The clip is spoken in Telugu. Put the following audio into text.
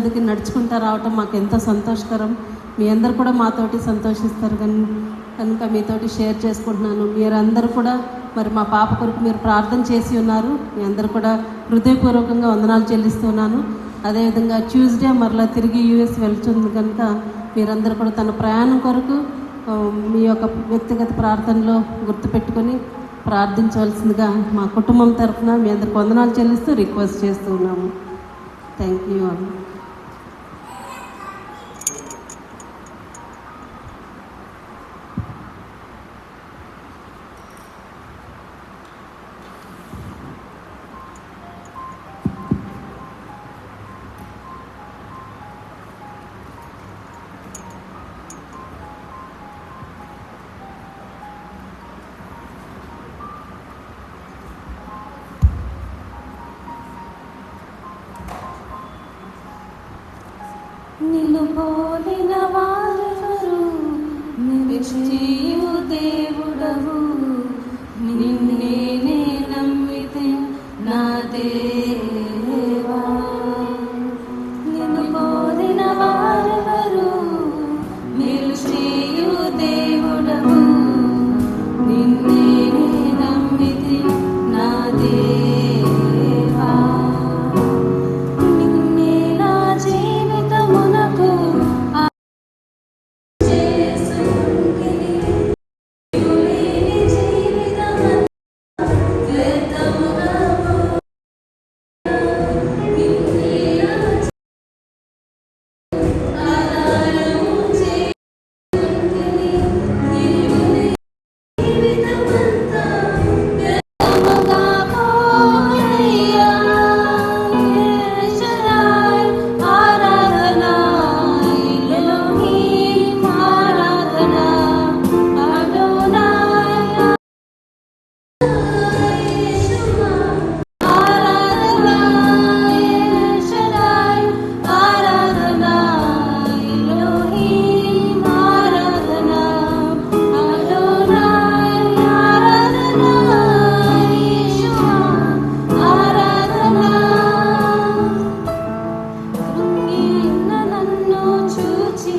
ముందుకి నడుచుకుంటూ రావటం మాకు ఎంతో సంతోషకరం. మీ అందరు కూడా మాతోటి సంతోషిస్తారు కనుక మీతోటి షేర్ చేసుకుంటున్నాను. మీరందరూ కూడా మరి మా పాప కొరకు మీరు ప్రార్థన చేసి ఉన్నారు. మీ అందరూ కూడా హృదయపూర్వకంగా వందనాలు చెల్లిస్తున్నాను. అదేవిధంగా ట్యూస్డే మరలా తిరిగి యూఎస్ వెళ్తుంది కనుక మీరందరూ కూడా తన ప్రయాణం కొరకు మీ యొక్క వ్యక్తిగత ప్రార్థనలో గుర్తుపెట్టుకొని ప్రార్థించవలసిందిగా మా కుటుంబం తరఫున మీ అందరికి వందనాలు చెల్లిస్తూ రిక్వెస్ట్ చేస్తూ ఉన్నాము. Thank you all. నిన్ను పోలిన వారెవరు, నిలిచియు దేవుడవు, నిన్నే నమ్మితే నా దేవా. నిన్ను పోలిన వారెవరు, నిలిచియు దేవుడవు, నిన్నే నమ్మితే నా దేవా. చూచి